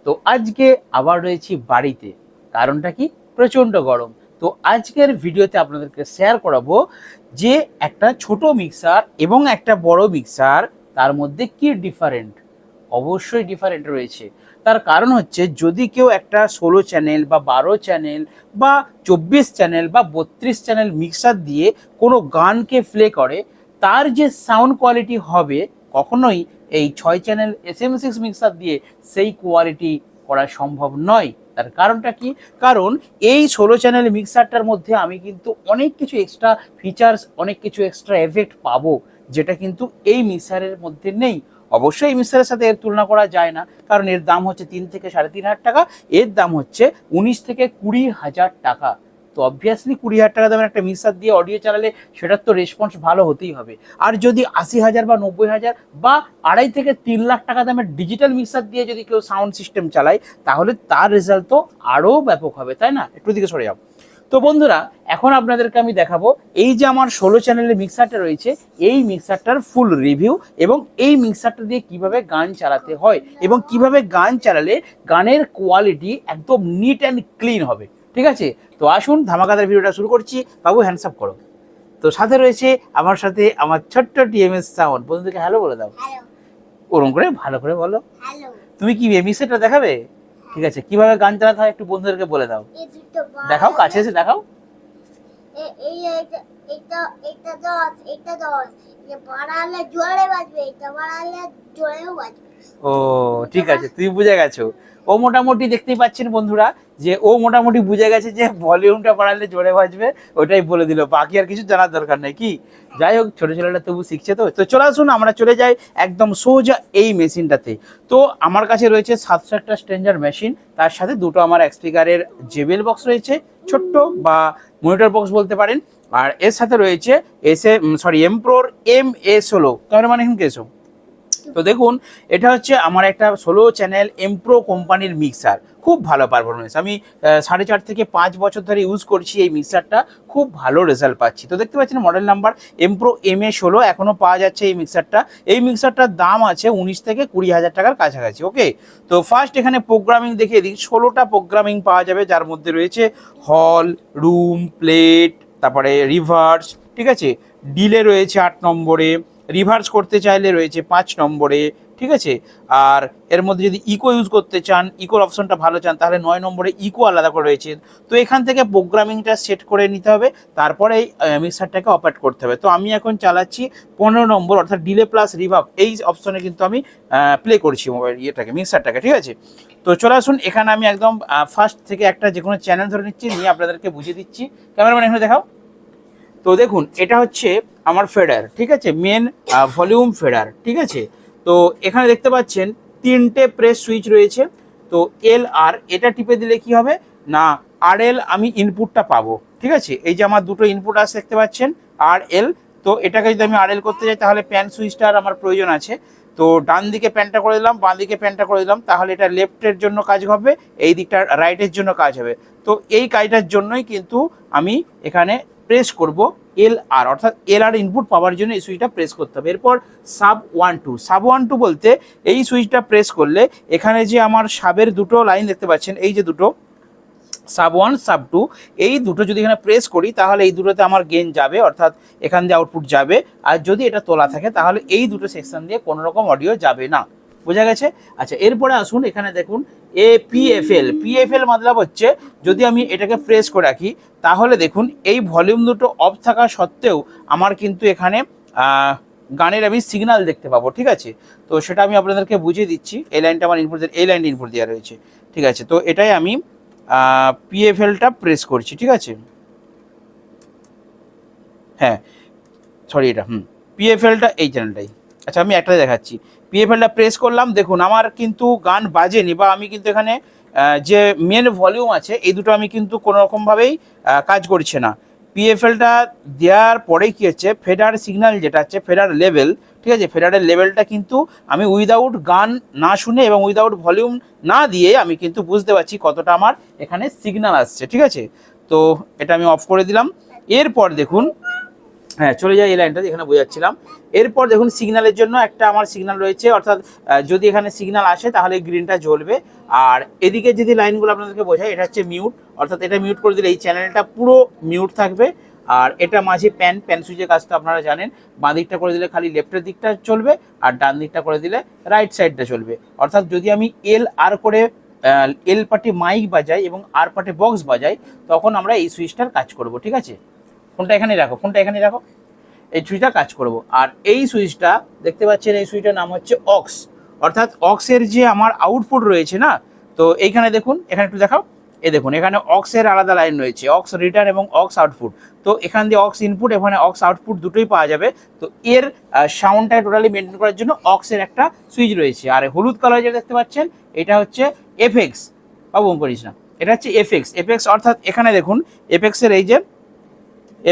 তো আজকে আবার রয়েছি বাড়িতে, কারণটা কি? প্রচণ্ড গরম। তো আজকের ভিডিওতে আপনাদেরকে শেয়ার করাবো যে একটা ছোট মিক্সার এবং একটা বড় মিক্সার, তার মধ্যে কি ডিফারেন্ট। অবশ্যই ডিফারেন্ট রয়েছে। তার কারণ হচ্ছে, যদি কেউ একটা 16 চ্যানেল বা 12 চ্যানেল বা 24 চ্যানেল বা 32 চ্যানেল মিক্সার দিয়ে কোনো গানকে প্লে করে, তার যে সাউন্ড কোয়ালিটি হবে, কখনোই এই 6 চ্যানেল SM6 মিক্সার দিয়ে সেই কোয়ালিটি করা সম্ভব নয়। তার কারণটা কি? কারণ এই 16 চ্যানেল মিক্সারটার মধ্যে আমি কিন্তু অনেক কিছু এক্সট্রা ফিচার্স, অনেক কিছু এক্সট্রা এফেক্ট পাবো, যেটা কিন্তু এই মিক্সারের মধ্যে নেই। অবশ্যই এই মিক্সারের সাথে এর তুলনা করা যায় না, কারণ এর দাম হচ্ছে 3 থেকে 3.5 টাকা, এর দাম হচ্ছে 19 থেকে 20,000 টাকা। তো অবভিয়াসলি 20,000 টাকা দামের একটা মিক্সার দিয়ে অডিও চালালে সেটার তো রেসপন্স ভালো হতেই হবে। আর যদি 80,000 বা 90,000 বা 2.5 থেকে 3 লাখ টাকা দামের ডিজিটাল মিক্সার দিয়ে যদি কেউ সাউন্ড সিস্টেম চালায়, তাহলে তার রেজাল্ট তো আরও ব্যাপক হবে, তাই না? একটু দিকে সরে যাও। তো বন্ধুরা, এখন আপনাদেরকে আমি দেখাবো এই যে আমার 16 চ্যানেলের মিক্সারটা রয়েছে, এই মিক্সারটার ফুল রিভিউ এবং এই মিক্সারটা দিয়ে কিভাবে গান চালাতে হয় এবং কিভাবে গান চালালে গানের কোয়ালিটি একদম নিট অ্যান্ড ক্লিন হবে। ঠিক আছে, তো আসুন ধামাকাদার ভিডিওটা শুরু করছি। বাবু হ্যান্ডস আপ করো। তো সাথে রয়েছে আমার সাথে আমার ছোট্ট TMS সাউন্ড। বন্ধুদেরকে হ্যালো বলে দাও। ওরম করে ভালো করে বলো। তুমি কি এই মিক্সারটা দেখাবে? ঠিক আছে, কিভাবে গান চালাতে হয় একটু বন্ধুদেরকে বলে দাও। দেখাও, কাছে এসে দেখাও। ও ঠিক আছে, তুমি বুঝে গেছো। ও মোটামুটি দেখতেই পাচ্ছেন বন্ধুরা, যে ও মোটামুটি বুঝে গেছে যে ভলিউমটা বাড়ালে জোরে বাজবে, ওটাই বলে দিল। বাকি আর কিছু জানার দরকার নেই। কি যাই হোক, ছোট ছেলেটা তবু শিখছে। তো চলে আসুন, আমরা চলে যাই একদম সোজা এই মেশিনটাতে। তো আমার কাছে রয়েছে 700 একটা স্ট্রেঞ্জার মেশিন, তার সাথে দুটো আমার স্পিকারের JBL বক্স রয়েছে, ছোট্ট বা মনিটর বক্স বলতে পারেন। আর এর সাথে রয়েছে এমপ্রোর MS16 ক্যামেরাম্যান এখন কেসো। তো দেখুন, এটা হচ্ছে আমার একটা 16 চ্যানেল এমপ্রো কোম্পানির মিক্সার, খুব ভালো পারফরমেন্স। আমি 4.5 থেকে 5 বছর ধরে ইউজ করছি এই মিক্সারটা, খুব ভালো রেজাল্ট পাচ্ছি। তো দেখতে পাচ্ছেন মডেল নাম্বার এমপ্রো MA16, এখনও পাওয়া যাচ্ছে এই মিক্সারটা। এই মিক্সারটার দাম আছে 19 থেকে 20,000 টাকার কাছাকাছি। ওকে, তো ফার্স্ট এখানে প্রোগ্রামিং দেখিয়ে দিই। 16টা প্রোগ্রামিং পাওয়া যাবে, যার মধ্যে রয়েছে হল, রুম, প্লেট, তারপরে রিভার্স, ঠিক আছে, ডিলে রয়েছে 8 নম্বরে, রিভার্স করতে চাইলে রয়েছে 5 নম্বরে, ঠিক আছে। আর এর মধ্যে যদি ইকো ইউজ করতে চান, ইকোর অপশনটা ভালো চান, তাহলে 9 নম্বরে ইকো আলাদা করে রয়েছে। তো এখান থেকে প্রোগ্রামিংটা সেট করে নিতে হবে, তারপরে এই মিক্সারটাকে অপারেট করতে হবে। তো আমি এখন চালাচ্ছি 15 নম্বর, অর্থাৎ ডিলে প্লাস রিভার্ব, এই অপশনে কিন্তু আমি প্লে করছি মোবাইল মিক্সারটাকে, ঠিক আছে। তো চলে আসুন, এখানে আমি একদম ফার্স্ট থেকে একটা যে কোনো চ্যানেল ধরে নিচ্ছি, নিয়ে আপনাদেরকে বুঝিয়ে দিচ্ছি। ক্যামেরাম্যান এখানে দেখাও। তো দেখুন, এটা হচ্ছে আমার ফেডার, ঠিক আছে, মেন ভলিউম ফেডার, ঠিক আছে। তো এখানে দেখতে পাচ্ছেন 3টে প্রেস সুইচ রয়েছে। তো LR এটা টিপে দিলে কি হবে না, RL আমি ইনপুটটা পাবো, ঠিক আছে। এই যে আমার দুটো ইনপুট আছে দেখতে পাচ্ছেন, RL। তো এটাকে যদি আমি RL করতে যাই, তাহলে প্যান সুইচটার আমার প্রয়োজন আছে। তো ডান দিকে প্যানটা করে দিলাম, বাঁ দিকে প্যানটা করে দিলাম, তাহলে এটা লেফটের জন্য কাজ হবে, এই দিকটা রাইটের জন্য কাজ হবে। তো এই কাজটার জন্যই কিন্তু আমি এখানে প্রেস করব LR, অর্থাৎ LR ইনপুট পাওয়ার জন্য এই সুইচটা প্রেস করতে হবে। এরপর সাব 1 2 বলতে এই সুইচটা প্রেস করলে এখানে যে আমার সাবের দুটো লাইন দেখতে পাচ্ছেন, এই যে দুটো সাব 1 সাব 2, এই দুটো যদি এখানে প্রেস করি, তাহলে এই দুটোতে আমার গেইন যাবে, অর্থাৎ এখান দিয়ে আউটপুট যাবে। আর যদি এটা তোলা থাকে, তাহলে এই দুটো সেকশন দিয়ে কোনো রকম অডিও যাবে না। বোঝা গেছে? আচ্ছা, এরপরে আসুন, এখানে দেখুন PFL মতলব হচ্ছে, যদি আমি এটাকে প্রেস করে রাখি, তাহলে দেখুন এই ভলিউম দুটো অফ থাকা সত্ত্বেও আমার কিন্তু এখানে গানের আমি সিগন্যাল দেখতে পাবো, ঠিক আছে। তো সেটা আমি আপনাদেরকে বুঝিয়ে দিচ্ছি। এই লাইনটা আমার ইনপুট, এই লাইনটা ইনপুট দেওয়া রয়েছে, ঠিক আছে। তো এটাই আমি PFLটা প্রেস করছি, ঠিক আছে। হ্যাঁ, সরি, এটা PFLটা এই চ্যানেলটাই। আচ্ছা, আমি একটাই দেখাচ্ছি। PFLটা প্রেস করলাম, দেখুন আমার কিন্তু গান বাজেনি, বা আমি কিন্তু এখানে যে মেন ভলিউম আছে, এই দুটো আমি কিন্তু কোনো রকমভাবেই কাজ করছে না। PFLটা দেওয়ার পরেই কী হচ্ছে, ফেডার সিগন্যাল যেটা হচ্ছে ফেডার লেভেল, ঠিক আছে, ফেডারের লেভেলটা কিন্তু আমি উইদাউট গান না শুনে এবং উইদাউট ভলিউম না দিয়ে আমি কিন্তু বুঝতে পারছি কতটা আমার এখানে সিগন্যাল আসছে, ঠিক আছে। তো এটা আমি অফ করে দিলাম। এরপর দেখুন, হ্যাঁ চলে যায় এই লাইনটা এখানে বোঝাচ্ছিলাম। এরপর দেখুন সিগন্যালের জন্য একটা আমার সিগন্যাল রয়েছে, অর্থাৎ যদি এখানে সিগন্যাল আসে তাহলে গ্রিনটা জ্বলবে। আর এদিকে যদি লাইনগুলো আপনাদেরকে বোঝায়, এটা হচ্ছে মিউট, অর্থাৎ এটা মিউট করে দিলে এই চ্যানেলটা পুরো মিউট থাকবে। আর এটা মাঝে প্যান সুইচের কাজটা আপনারা জানেন, বাঁ দিকটা করে দিলে খালি লেফটের দিকটা চলবে, আর ডান দিকটা করে দিলে রাইট সাইডটা চলবে। অর্থাৎ যদি আমি এল আর করে এল পার্টে মাইক বাজাই এবং আর পার্টে বক্স বাজাই, তখন আমরা এই সুইচটার কাজ করব। ঠিক আছে, ফোনটা এখানে রাখো, ফোনটা এখানে রাখো, এই সুইচটা কাজ করব। আর এই সুইচটা দেখতে পাচ্ছেন, এই সুইচটার নাম হচ্ছে অক্স, অর্থাৎ অক্সের যে আমার আউটপুট রয়েছে না, তো এইখানে দেখুন, এখানে একটু দেখাও, এই দেখুন এখানে অক্সের আলাদা লাইন রয়েছে, অক্স রিটার্ন এবং অক্স আউটপুট। তো এখান দিয়ে অক্স ইনপুট, এখানে অক্স আউটপুট দুটোই পাওয়া যাবে। তো এর সাউন্ডটা টোটালি মেনটেন করার জন্য অক্সের একটা সুইচ রয়েছে। আর হলুদ কালার যেটা দেখতে পাচ্ছেন, এটা হচ্ছে এফএক্স, বাবু করিস না, এটা হচ্ছে এফএক্স অর্থাৎ এখানে দেখুন এফএক্সের এই যে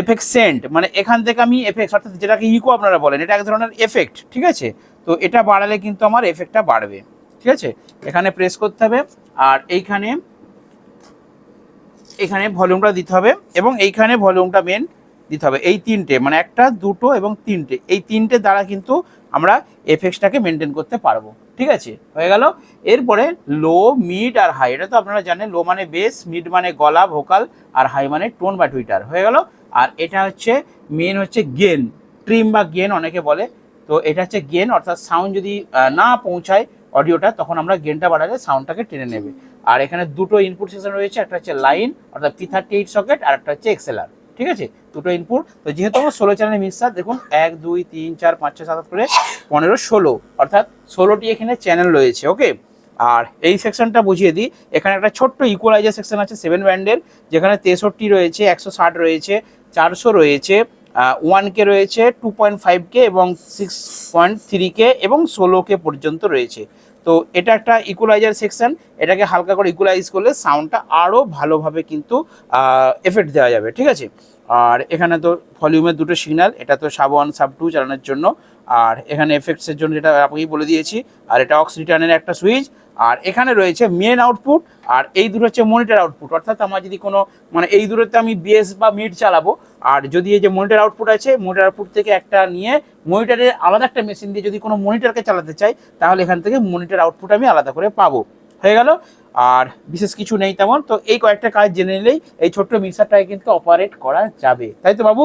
এফেক্ট সেন্ট, মানে এখান থেকে আমি এফেক্ট, অর্থাৎ যেটাকে ইকো আপনারা বলেন, এটা এক ধরনের এফেক্ট। ঠিক আছে, তো এটা বাড়ালে কিন্তু আমার এফেক্টটা বাড়বে। ঠিক আছে, এখানে প্রেস করতে হবে, আর এইখানে ভলিউমটা দিতে হবে, এবং এইখানে ভলিউমটা মেন দিতে হবে। এই তিনটে, মানে একটা, দুটো এবং তিনটে, এই তিনটে দ্বারা কিন্তু আমরা এফেক্টটাকে মেনটেন করতে পারবো। ঠিক আছে, হয়ে গেল। এরপরে লো, মিড আর হাই, এটা তো আপনারা জানেন, লো মানে বেস, মিড মানে গলা ভোকাল, আর হাই মানে টোন বা টুইটার, হয়ে গেল। আর এটা হচ্ছে মেন হচ্ছে গেন, ট্রিম বা গেন অনেকে বলে। তো এটা হচ্ছে গেন, অর্থাৎ সাউন্ড যদি না পৌঁছায় অডিওটা, তখন আমরা গেনটা বাড়ালে সাউন্ডটাকে টেনে নেবে। আর এখানে দুটো ইনপুট সেকশন রয়েছে, একটা হচ্ছে লাইন অর্থাৎ P38 সকেট, আর একটা হচ্ছে XLR। ঠিক আছে, দুটো ইনপুট। তো যেহেতু আমার 16 চ্যানেল মিক্সার, দেখুন 1 2 3 4 5 6 7 করে 15 16, অর্থাৎ 16টি এখানে চ্যানেল রয়েছে। ওকে, আর এই সেকশনটা বুঝিয়ে দিই, এখানে একটা ছোট্ট ইকুয়ালাইজার সেকশন আছে 7 ব্যান্ডের, যেখানে 63 রয়েছে, 160 রয়েছে, 400 রয়েছে, 1K রয়েছে, 2.5K এবং 6.3K এবং 16K পর্যন্ত রয়েছে। তো এটা একটা ইকুয়ালাইজার সেকশন, এটাকে হালকা করে ইকুয়ালাইজ করলে সাউন্ডটা আরও ভালোভাবে কিন্তু এফেক্ট দেওয়া যাবে। ঠিক আছে, আর এখানে তো ভলিউমের দুটো সিগন্যাল, এটা তো সাব 1 সাব 2 চালানোর জন্য, আর এখানে এফেক্টসের জন্য যেটা আপনাকেই বলে দিয়েছি, আর এটা অক্স রিটার্নের একটা সুইচ। আর এখানে রয়েছে মেন আউটপুট, আর এই দুটো হচ্ছে মনিটর আউটপুট, অর্থাৎ আমার যদি কোনো মানে এই দুটোতে আমি বেস বা মিড চালাবো, আর যদি এই যে মনিটর আউটপুট আছে, মনিটর আউটপুট থেকে একটা নিয়ে মনিটরের আলাদা একটা মেশিন দিয়ে যদি কোনো মনিটরকে চালাতে চাই, তাহলে এখান থেকে মনিটর আউটপুট আমি আলাদা করে পাবো। হয়ে গেল, আর বিশেষ কিছু নেই তেমন। তো এই কয়েকটা কাজ জেনে নিলেই এই ছোট্ট মিক্সারটাকে কিন্তু অপারেট করা যাবে, তাই তো বাবু?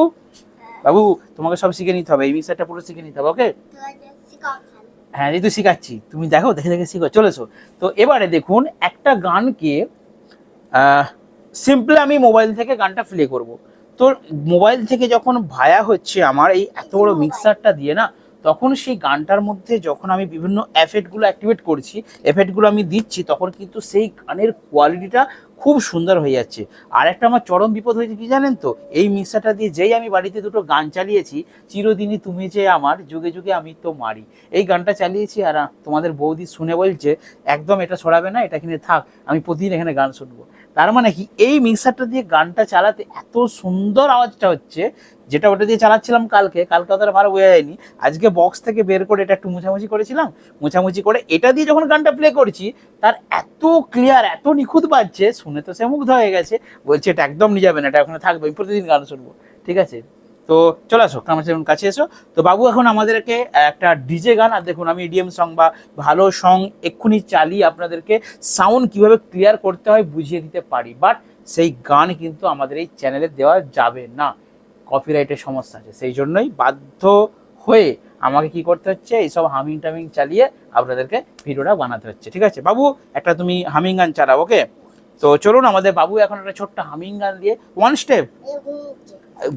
বাবু তোমাকে সব শিখে নিতে হবে, এই মিক্সারটা পুরো শিখে নিতে হবে। ওকে, হ্যাঁ এই তো শিখাচ্ছি, তুমি দেখো, দেখে দেখে শিখো, চলেছো। তো এবারে দেখুন, একটা গানকে সিম্পলি আমি মোবাইল থেকে গানটা প্লে করব। তো মোবাইল থেকে যখন ভায়া হচ্ছে আমার এই এত বড় মিক্সারটা দিয়ে না, তখন সেই গানটার মধ্যে যখন আমি বিভিন্ন এফেক্টগুলো অ্যাক্টিভেট করছি, এফেক্টগুলো আমি দিচ্ছি, তখন কিন্তু সেই গানের কোয়ালিটিটা খুব সুন্দর হয়ে যাচ্ছে। আর একটা আমার চরম বিপদ হয়েছে কি জানেন তো, এই মিক্সারটা দিয়ে যেই আমি বাড়িতে দুটো গান চালিয়েছি, চিরদিনই তুমি যে আমার, যুগে যুগে আমি তো মারি, এই গানটা চালিয়েছি, আর তোমাদের বৌদি শুনে বলছে একদম এটা ছড়াবে না, এটা কিনে থাক, আমি প্রতিদিন এখানে গান শুনবো। তার মানে কি, এই মিক্সারটা দিয়ে গানটা চালাতে এত সুন্দর আওয়াজটা হচ্ছে, যেটা ওটা দিয়ে চালাচ্ছিলাম কালকে অতটা ভালো বোঝা যায়নি, আজকে বক্স থেকে বের করে এটা একটু মুছামুছি করেছিলাম, মুছামুছি করে এটা দিয়ে যখন গানটা প্লে করছি, তার এত ক্লিয়ার, এত নিখুঁত বাজছে, শুনে তো সে মুগ্ধ হয়ে গেছে, বলছে এটা একদম নিয়ে যাবে না, এটা ওখানে থাকবে, আমি প্রতিদিন গান শুনবো। ঠিক আছে, তো চলে আসো, আমার কাছে এসো। তো বাবু এখন আমাদেরকে একটা ডিজে গান, আর দেখুন আমি ইডিএম সং বা ভালো সং এক্ষুনি চালিয়ে আপনাদেরকে সাউন্ড কিভাবে ক্লিয়ার করতে হয় বুঝিয়ে দিতে পারি, বাট সেই গান কিন্তু আমাদের এই চ্যানেলে দেওয়া যাবে না, কপিরাইটের সমস্যা আছে, সেই জন্যই বাধ্য হয়ে আমাকে কি করতে হচ্ছে, এইসব হামিং টামিং চালিয়ে আপনাদেরকে ভিডিওটা বানাতে হচ্ছে। ঠিক আছে বাবু, একটা তুমি হামিং গান চালাও। ওকে, তো চলুন, আমাদের বাবু এখন একটা ছোট্ট হামিং গান দিয়ে ওয়ান স্টেপ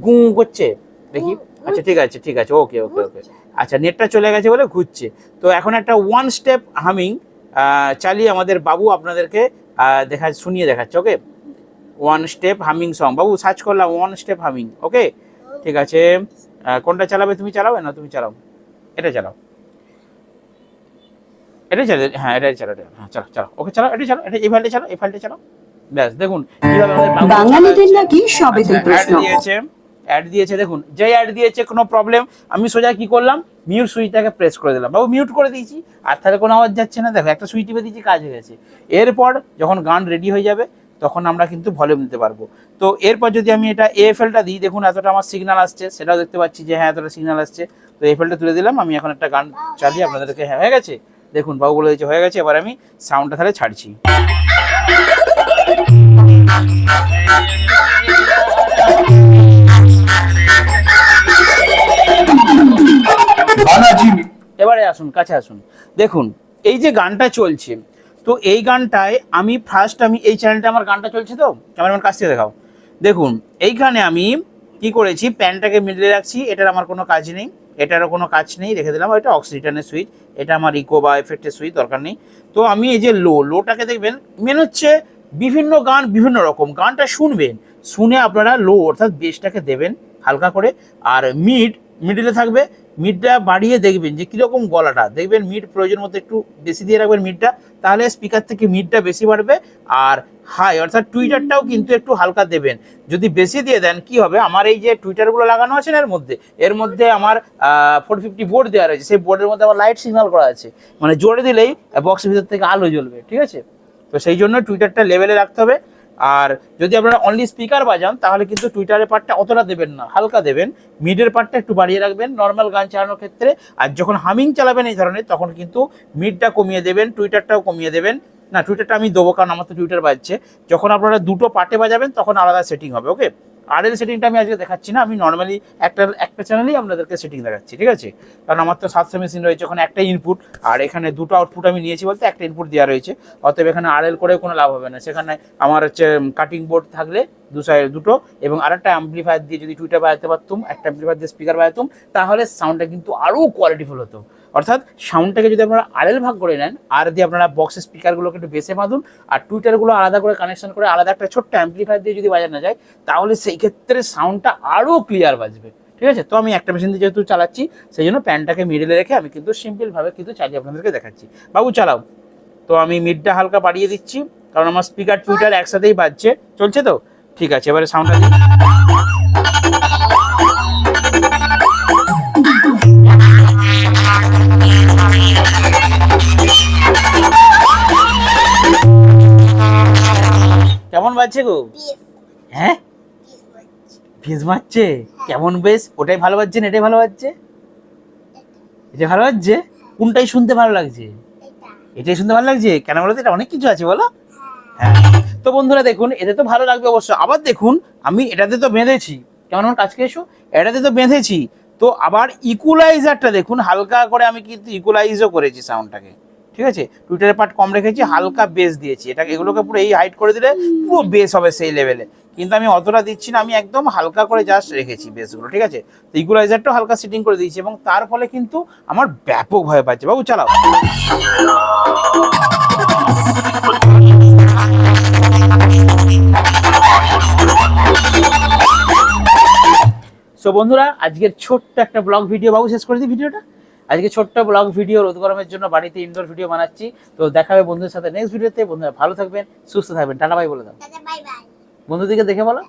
গু করছে দেখি। আচ্ছা ঠিক আছে, ঠিক আছে, ওকে ওকে ওকে, আচ্ছা নেটটা চলে গেছে বলে ঘুরছে। তো এখন একটা ওয়ান স্টেপ হামিং চালিয়ে আমাদের বাবু আপনাদেরকে শুনিয়ে দেখাচ্ছে। ওকে, ওয়ান স্টেপ হামিং সং, বাবু সার্চ করলাম ওয়ান স্টেপ হামিং। ওকে, ঠিক আছে, কোনটা চালাবে, তুমি চালাবে না, তুমি চালাও, এটা চালাও, এটাই চালাও, হ্যাঁ এটাই চালাও, হ্যাঁ চালাও চালাও, ওকে চালাও, এটাই চালাও, এটা এই ফাইলটা চালাও, এই ফাইলটা চালাও। ব্যাস দেখুন কিভাবে আমাদের বাঙালিদের নাকি সবে দুই প্রশ্ন অ্যাড দিয়েছে, দেখুন যে অ্যাড দিয়েছে কোনো প্রবলেম, আমি সোজা কি করলাম, মিউট সুইচটাকে প্রেস করে দিলাম, বাবু মিউট করে দিয়েছি, আর তাহলে কোনো আওয়াজ যাচ্ছে না, দেখো একটা সুইচ টিপে দিয়েছি, কাজ হয়ে গেছে। এরপর যখন গান রেডি হয়ে যাবে, তখন আমরা কিন্তু ভলিউম দিতে পারবো। তো এরপর যদি আমি এটা এএফএলটা দিই, দেখুন এতটা আমার সিগন্যাল আসছে, সেটাও দেখতে পাচ্ছি যে হ্যাঁ এতটা সিগন্যাল আসছে। তো এএফএলটা তুলে দিলাম, আমি এখন একটা গান চালিয়ে আপনাদেরকে, হ্যাঁ হয়ে গেছে, দেখুন বাবু বলে দিয়েছে হয়ে গেছে। এবার আমি সাউন্ডটা তাহলে ছাড়ছি। এবারে আসুন, কাছে আসুন, দেখুন এই যে গানটা চলছে, তো এই গানটায় আমি আমি এই চ্যানেলটা আমার গানটা চলছে, তো ক্যামেরাম্যান কাছ থেকে দেখাও। দেখুন এইখানে আমি কি করেছি, প্যানটাকে মিডিলে রাখছি, এটার আমার কোনো কাজ নেই, এটারও কোনো কাজ নেই, রেখে দিলাম। এটা অক্সিটানের সুইচ, এটা আমার ইকো বা এফেক্টের সুইচ, দরকার নেই। তো আমি এই যে লোটাকে দেখবেন, মেন হচ্ছে বিভিন্ন গান বিভিন্ন রকম, গানটা শুনবেন, শুনে আপনারা লো অর্থাৎ বেসটাকে দেবেন হালকা করে, আর মিডিলে থাকবে, মিডটা বাড়িয়ে দেখবেন যে কীরকম গলাটা, দেখবেন মিড প্রয়োজন মতো একটু বেশি দিয়ে রাখবেন মিডটা, তাহলে স্পিকার থেকে মিডটা বেশি বাড়বে। আর হাই অর্থাৎ টুইটারটাও কিন্তু একটু হালকা দেবেন। যদি বেশি দিয়ে দেন কি হবে, আমার এই যে টুইটারগুলো লাগানো আছে না, এর মধ্যে আমার 450 বোর্ড দেওয়া রয়েছে, সেই বোর্ডের মধ্যে আবার লাইট সিগন্যাল করা আছে, মানে জোরে দিলেই বক্সের ভিতর থেকে আলো জ্বলবে, ঠিক আছে। তো সেই জন্য টুইটারটা লেভেলে রাখতে হবে। আর যদি আপনারা অনলি স্পিকার বাজান তাহলে কিন্তু টুইটারের পার্টটা অতটা দেবেন না, হালকা দেবেন, মিডের পার্টটা একটু বাড়িয়ে রাখবেন নর্মাল গান চালানোর ক্ষেত্রে। আর যখন হামিং চালাবেন এই ধরনের, তখন কিন্তু মিডটা কমিয়ে দেবেন, টুইটারটাও কমিয়ে দেবেন। না, টুইটারটা আমি দেবো, কারণ আমার তো টুইটার বাজছে। যখন আপনারা দুটো পার্টে বাজাবেন তখন আলাদা সেটিং হবে, ওকে। আরএল সেটিংটা আমি আজকে দেখাচ্ছি না, আমি নর্মালি একটা চ্যানেলেই আপনাদেরকে সেটিং দেখাচ্ছি, ঠিক আছে। কারণ আমার তো 700 মেশিন রয়েছে, ওখানে একটা ইনপুট আর এখানে দুটো আউটপুট আমি নিয়েছি বলতে একটা ইনপুট দেওয়া রয়েছে, অতএব এখানে আরএল করে কোনো লাভ হবে না। সেখানে আমার হচ্ছে কাটিং বোর্ড থাকলে দুটো, এবং আরেকটা অ্যাম্পলিফায়ার দিয়ে যদি টুইটার বাজাতে পারতুম, একটা অ্যাম্পলিফায়ার দিয়ে স্পিকার বাজাতুম, তাহলে সাউন্ডটা কিন্তু আরও কোয়ালিটিফুল হতো। অর্থাৎ সাউন্ডটাকে যদি আপনারা আরএল ভাগ করে নেন, আর দিয়ে আপনারা বক্সের স্পিকারগুলোকে একটু বেসে বাঁধুন, আর টুইটারগুলো আলাদা করে কানেকশন করে আলাদা একটা ছোট্ট অ্যাম্পলিফায়ার দিয়ে যদি বাজানো যায়, তাহলে সেই ক্ষেত্রে সাউন্ডটা আরও ক্লিয়ার বাজবে, ঠিক আছে। তো আমি একটা মেশিন দিয়ে যেহেতু চালাচ্ছি, সেই জন্য প্যানটাকে মিডলে রেখে আমি কিন্তু সিম্পলভাবে কিন্তু চালিয়ে আপনাদেরকে দেখাচ্ছি। বাবু চালাও। তো আমি মিডটা হালকা বাড়িয়ে দিচ্ছি, কারণ আমার স্পিকার টুইটার একসাথেই বাজছে, চলছে তো, ঠিক আছে। এবারে সাউন্ডটা দিই। কেমন বাজছে গো? হ্যাঁ, ফিজ মারছে, কেমন বেশ, ওটাই ভালো বাজছে না এটাই ভালো বাজছে? এটা ভালো বাজছে, কোনটাই শুনতে ভালো লাগছে? এটাই শুনতে ভালো লাগছে, কেন বলো তো, এটা অনেক কিছু আছে বলো। হ্যাঁ, তো বন্ধুরা দেখুন, এতে তো ভালো লাগবে অবশ্য। আবার দেখুন, আমি এটাতে তো বেঁধেছি, কেমন আমার কাছকে এসো, এটাতে তো বেঁধেছি, তো আবার ইকুয়ালাইজারটা দেখুন হালকা করে আমি কিন্তু ইকুয়ালাইজও করেছি সাউন্ডটাকে, ঠিক আছে। টুইটারের পার্ট কম রেখেছি, হালকা বেস দিয়েছি, এটা এগুলোকে পুরো এই হাইট করে দিলে পুরো বেস হবে সেই লেভেলে, কিন্তু আমি অতটা দিচ্ছি না, আমি একদম হালকা করে জাস্ট রেখেছি বেসগুলো, ঠিক আছে। তো ইকুয়ালাইজারটাও হালকা সেটিং করে দিয়েছি, এবং তার ফলে কিন্তু আমার ব্যাপকভাবে পাচ্ছে। বাবু চালাও। সো বন্ধুরা, আজকের ছোট্ট একটা ব্লগ ভিডিও, বাবু শেষ করে দিই ভিডিওটা। আজকে ছোট্ট ব্লগ ভিডিও, রোদ গরমের জন্য বাড়িতে ইনডোর ভিডিও বানাচ্ছি। তো দেখা হবে বন্ধুদের সাথে নেক্সট ভিডিওতে। বন্ধুরা ভালো থাকবেন, সুস্থ থাকবেন, টাটা বাই বলে দাও, বন্ধুদিকে দেখে বলো।